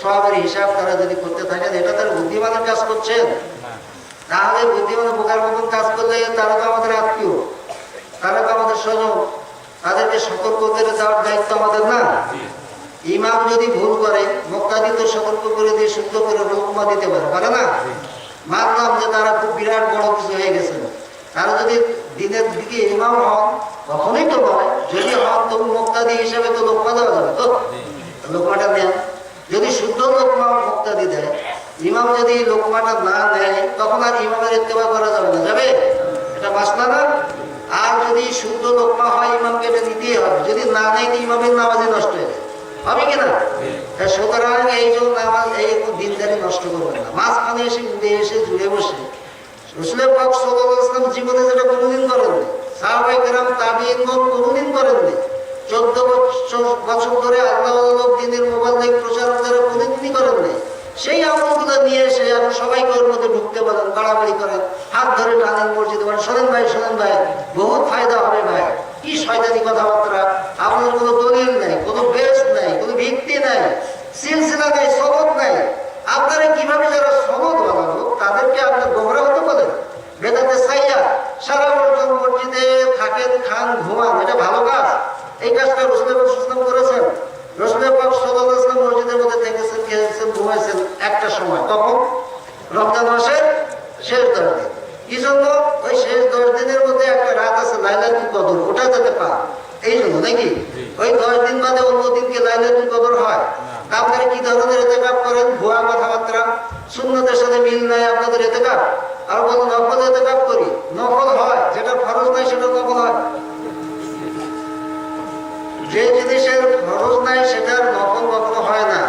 সবের হিসাব তারা যদি করতে থাকেন, এটা তারা বুদ্ধিমানের কাজ করছেন। তাহলে বুদ্ধিমানের বোকার মতন কাজ করলে তারা তো আমাদের আত্মীয়, তারা তো আমাদের স্বজন, তাদেরকে সতর্ক করে দেওয়ার দায়িত্ব আমাদের না? ইমাম যদি ভুল করে মুক্তাদি তো সতর্ক করে দিয়ে শুদ্ধ করে লোকমা দিতে পারে না? মানলাম যে তারা খুব বিরাট বড় কিছু হয়ে গেছেন, তারা যদি দিনের দিকে ইমাম হন, কখনোই তো নয়, যদি হন তবু মুক্তাদি হিসেবে তো লোকমা দেওয়া যাবে, তো লোকমাটা দেন। যদি শুদ্ধ লোকমা মুক্তাদি দেয়, ইমাম যদি লোকমাটা না নেয়, তখন আর ইমামের ইত্তেবা করা যাবে না, যাবে? এটা মাসলা না? আর যদি শুদ্ধ লোকমা হয়, ইমামকে এটা নিতেই হবে, যদি না নেয় ইমামের নামাজই নষ্ট হয়ে যায়, হবে কিনা? সুতরাং এই জন্য নামাজ এই দিনদারি নষ্ট করবেন না। মাঝখানে এসে উঠে এসে জুড়ে বসে রাসূল পাক সাল্লাল্লাহু আলাইহি ওয়াসাল্লাম জীবনে যেটা কোনোদিন করেননি, সাহাবায়ে কেরাম তাবিঈনগণ কোনোদিন করেননি। 14 বছর ধরে আল্লাহ দ্বীনের মোবাল্লিগ প্রচারক যারা কোনোদিনই করেননি, সেই আমলগুলো নিয়ে এসে এখন সবাইকে ওর মধ্যে ঢুকতে বলেন, বাড়াবাড়ি করেন, হাত ধরে টানেন মসজিদে, বলেন শোনেন ভাই বহুত ফায়দা হবে ভাই। কি শয়তানি কথাবার্তা! আপনার কোনো দলিল নাই, কোনো বেস নাই, কোনো ভিত্তি নাই, সিলসিলা নাই, সনদ নাই। আপনারা কিভাবে যারা সনদ বানাবো তাদেরকে আপনি গোমরা হতে বলেন? বেদাতে সাইয়া সারা বছর মসজিদে থাকেন, খান, ঘুমান, এটা ভালো কাজ? এই কাজটা রাসূল পাক সাল্লাল্লাহু আলাইহি ওয়াসাল্লাম করেছেন? রাসূল পাক সাল্লাল্লাহু আলাইহি ওয়াসাল্লাম মসজিদের মধ্যে থেকেছেন, খেয়েছেন, ঘুমাইছেন একটা সময়, তখন রমজান মাসের শেষ 10 দিন। কি জন্য? ওই শেষ 10 দিনের মধ্যে একটা রাত আছে লাইলাতুল কদর, ওটা যাতে পান, এই জন্য নাকি? ওই 10 দিন বাদে অন্য দিনকে লাইলাতুল কদর হয়। আপনারা কি ধরনের ইতিকাফ করেন? ভুয়া কথাবার্তা, সুন্নতের সাথে মিল নাই আপনাদের ইতিকাফ। আর বলুন নফল ইতিকাফ করি, নফল হয়, যেটা ফরজ নাই সেটা নফল হয়। যে জিনিসের ফরজ নাই সেটার নফল কখনো হয় না।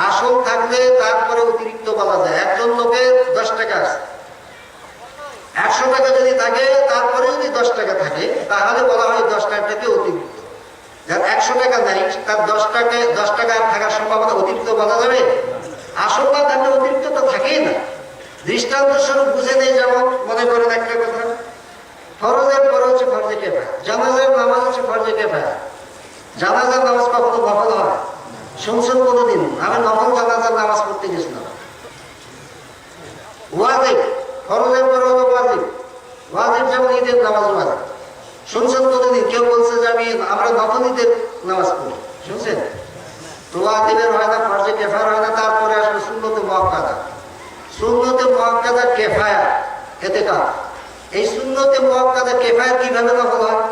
আসল থাকলে তারপরে অতিরিক্ত বলা যায়। একজন লোকের 10 টাকা আছে, 100 টাকা যদি থাকে, তারপরে যদি 10 টাকা থাকে, তাহলে বলা হয় 10 টাকাকে অতিরিক্ত। যার 100 টাকা নাই, তার 10 টাকা থাকার সম্ভাবনা অতিরিক্ত বলা যাবে? আসল না থাকলে অতিরিক্ত তো থাকেই না। দৃষ্টান্ত স্বরূপ বুঝে নেই, যেমন মনে করেন একটা কথা, ফরজের পরে হচ্ছে ফরজে কিফায়া, জানাজার নামাজ হচ্ছে ফরজে কিফায়া। জানাজার নামাজ কখনো নফল হয়? শুনছেন কোনোদিন? আমি নফল জানাজার নামাজ পড়তে গেছিলাম। ওয়াজিব, ফরজের পরে হলো ওয়াজিব। ওয়াজিব যেমন ঈদের নামাজ ওয়াজিব। শুনছেন কোনোদিন কেউ বলছে যে আমরা নফল ঈদের নামাজ পড়ি? শুনছেন? তো ওয়াজিবের হয় না, ফরজে কিফায়ার হয় না, তারপরে আসলে সুন্নতে মুআক্কাদা। সুন্নতে মুআক্কাদা কিফায়া ইতিকাফ। এই সুন্নতে মুআক্কাদা কিফায়া কিভাবে নফল হয়?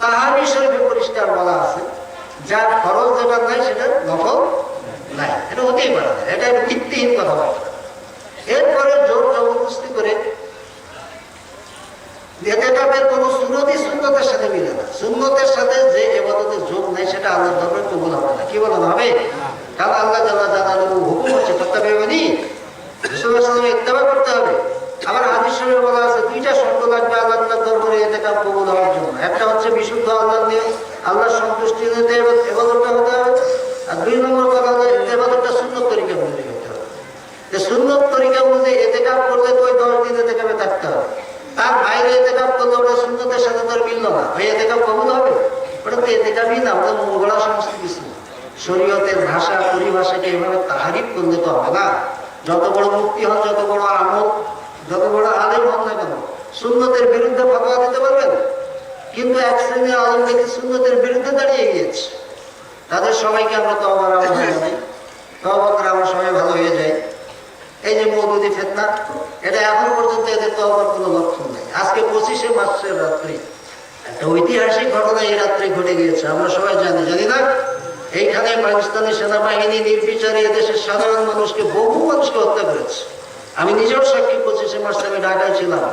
তাহারী শরীফে পরিষ্কার বলা আছে, যার ফরজ যেটা নাই সেটা নফল নাই। এটা হতেই পারে না, এটা ভিত্তিহীন কথাবার্তা। এরপরে জোর জবরদস্তি করে ইতিকাফের কোনো সুন্নতই সুন্নতের সাথে মিলে না। সুন্নতের সাথে যে ইবাদতের যোগ নাই সেটা আল্লাহর দরবারে কবুল হবে না। কি বলেন হবে? কারণ আল্লাহ জাল্লা জালালুহু হুকুম হচ্ছে ফাত্তাবিউনি, রাসূলুল্লাহ সাল্লাল্লাহু আলাইহি ওয়াসাল্লাম ইত্তেবা করতে হবে। আবার হাদিস শরীফে বলা আছে 2টা শর্ত লাগবে আল্লাহর দরবারে ইতিকাফ কবুল হওয়ার জন্য। একটা হচ্ছে বিশুদ্ধ আল্লাহর নিয়ত, আল্লাহর সন্তুষ্টি নিতে ইবাদতটা হতে হবে। আর 2 নম্বর কথা হলো ইবাদতটা সুন্নত তরিকা অনুযায়ী হতে হবে। যে সুন্নত তরিকা অনুযায়ী ইতিকাফ করলে তো ওই 10 দিন ইতিকাফে থাকতে হবে। তার বাইরে ইতিকাফ করলে ওটা সুন্নতের সাথে তার মিলল না, ওই ইতিকাফ কবুল হবে? ওটা তো ইতিকাফই না, ওটা মঙ্গলা সমস্ত কিছু। শরীয়তের ভাষা পরিভাষাকে এভাবে তাহারিফ করলে তো হবে না। যত বড় মুফতি হন, যত বড় আমল, যত বড় আলেম হন না কেন, সুন্নতের বিরুদ্ধে ফতোয়া দিতে পারবেন? কিন্তু এক শ্রেণীর আলেম দেখি সুন্নতের বিরুদ্ধে দাঁড়িয়ে গিয়েছে। তাদের সবাইকে আমরা তওবার আহ্বান জানাই, তওবা করে আমরা সবাই ভালো হয়ে যাই। এই যে মওদুদি ফিতনা, এটা এখন পর্যন্ত এদের তওবার কোনো লক্ষণ নেই। আজকে 25শে মার্চের রাত্রি একটা ঐতিহাসিক ঘটনা এই রাত্রে ঘটে গিয়েছে, আমরা সবাই জানি না? এইখানে পাকিস্তানি সেনাবাহিনী নির্বিচারে এদেশের সাধারণ মানুষকে, বহু মানুষকে হত্যা করেছে। আমি নিজেও সাক্ষী। 25শে মার্চ আমি ঢাকায় ছিলাম।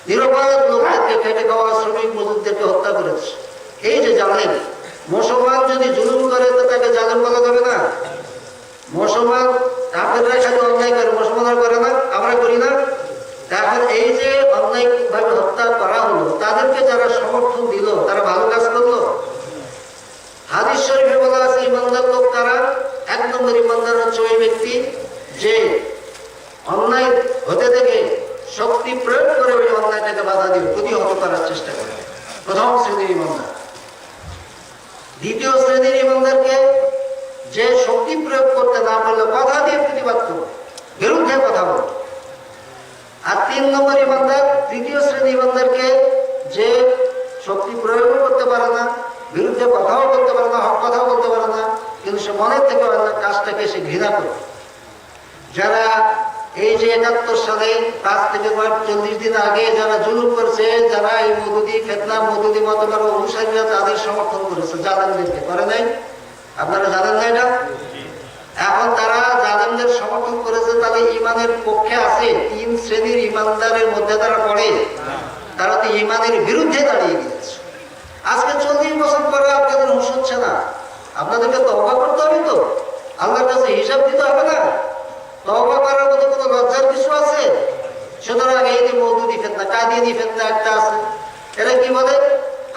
নিরপরাধ লোকদেরকে, খেটে খাওয়া শ্রমিক মজুরদেরকে হত্যা করেছে। এই যে জালেম, মুসলমান যদি জুলুম করে তো তাকে জালেম বলা যাবে না? মুসলমান কাফেররা খালি অন্যায় করে, মুসলমানরা করে না? আমরা করি না? এখন এই যে অন্যায়ভাবে হত্যা করা হলো, তাদেরকে যারা সমর্থন দিল তারা ভালো কাজ করলো? হাদিস শরীফে বলা আছে ইমানদার লোক কারা? 1 নম্বর ইমানদার হচ্ছে ওই ব্যক্তি যে অন্যায় হতে থেকে শক্তি প্রয়োগ করে ওই অন্যায়টাকে বাধা দিয়ে প্রতিহত করার চেষ্টা করে, প্রথম শ্রেণীর ইমানদার। দ্বিতীয় শ্রেণীর ইমানদারকে যে শক্তি প্রয়োগ করতে না পারলে দিয়েছেন ইমানদারকে যে শক্তি প্রয়োগও করতে পারে না, বিরুদ্ধে কথাও বলতে পারে না, হক কথাও বলতে পারে না, কিন্তু সে মনের থেকে কাজটাকে সে ঘৃণা করে। যারা এই যে 71 সালে 5 থেকে 40 দিন আগে যারা জুলুম করেছে, যারা এই মওদুদি ফিতনা মওদুদি মতবাদের অনুসারীরা তাদের সমর্থন করেছে, জালেমদেরকে করে নাই? আপনারা জানেন না এটা? এখন তারা জালেমদের সমর্থন করেছে, তাহলে ইমানের পক্ষে আছে? 3 শ্রেণীর ইমানদারের মধ্যে তারা পড়ে? তারা তো ইমানের বিরুদ্ধে দাঁড়িয়ে গিয়েছে। আজকে 40 বছর পরে আপনাদের হুঁশ হচ্ছে না? আপনাদেরকে তওবা করতে হবে তো, আল্লাহর কাছে হিসাব দিতে হবে না? তওবা করার মতো কোনো লজ্জার কিছু আছে? সুতরাং এই যে মওদুদি ফিতনা, কাদিয়ানী ফিতনা একটা আছে, এরা কি বলে?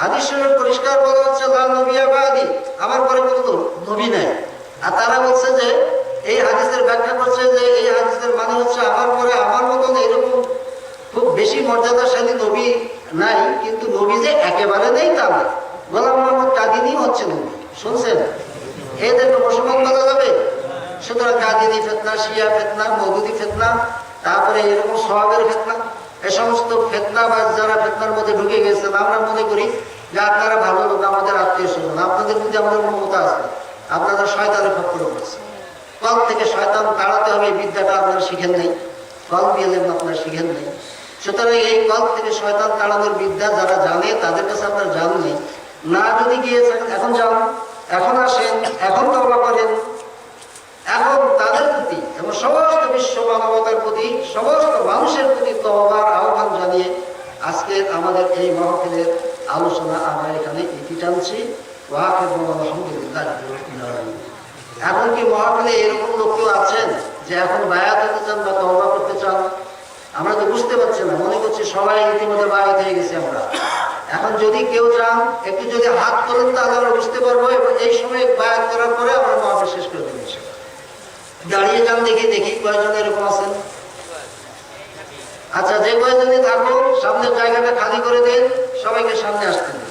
হাদিস শরীফ পরিষ্কার বলা হচ্ছে লা নবিয়্যা বাদি, আমার পরে কোনো নবী নাই। আর তারা বলছে যে এই হাদিসের ব্যাখ্যা করছে যে এই হাদিসের মানে হচ্ছে আমার পরে আমার মতন এরকম খুব বেশি মর্যাদাশালী নবী নাই, কিন্তু নবী যে একেবারে নেই তা না। গোলাম মোহাম্মদ কাদিনী হচ্ছে নবী, শুনছেন? এদেরকে মুসলমান বলা যাবে? সুতরাং কাদিনী ফিতনা, শিয়া ফিতনা, মওদুদি ফিতনা, তারপরে এরকম সওয়াবের ফিতনা, এই সমস্ত ফিতনা বা যারা ফিতনার মধ্যে ঢুকে গেছেন, আমরা মনে করি যে আপনারা ভালো লোক, আমাদের আত্মীয় স্বজন, আপনাদের প্রতি আমাদের মমতা আছে, আপনারা শয়তানের পক্ষে রয়েছে। কল থেকে শয়তান তাড়াতে হবে, এই বিদ্যাটা আপনারা শিখেন নেই, কল বিয়েলেন আপনারা শিখেন নেই। সুতরাং এই কল থেকে শয়তান তাড়ানোর বিদ্যা যারা জানে তাদের কাছে আপনারা জান নেই না। যদি গিয়েছেন এখন যান, এখন আসেন, এখন তওবা করেন, এখন তাদের প্রতি এবং সমস্ত বিশ্ব মানবতার প্রতি, সমস্ত মানুষের প্রতি তওবার আহ্বান জানিয়ে আজকে আমাদের এই মাহফিলের আলোচনা আমরা এখানে ইতি টানছি। আলহামদুলিল্লাহ। এখন কি মাহফিলে এরকম লোক কেউ আছেন যে এখন বায়াত হতে চান বা তওবা করতে চান? আমরা তো বুঝতে পারছি না, মনে করছি সবাই ইতিমধ্যে বায়াত হয়ে গেছে। আমরা এখন যদি কেউ চান একটু যদি হাত তোলেন তাহলে আমরা বুঝতে পারবো, এবং এই সময় বায়াত করার পরে আমরা মাহফিল শেষ করে দেবো। দাঁড়িয়ে যান, দেখি কয়জন এরকম আছেন। আচ্ছা, যে কয়জনই থাকুন সামনের জায়গাটা খালি করে দেন, সবাইকে সামনে আসতে দিন।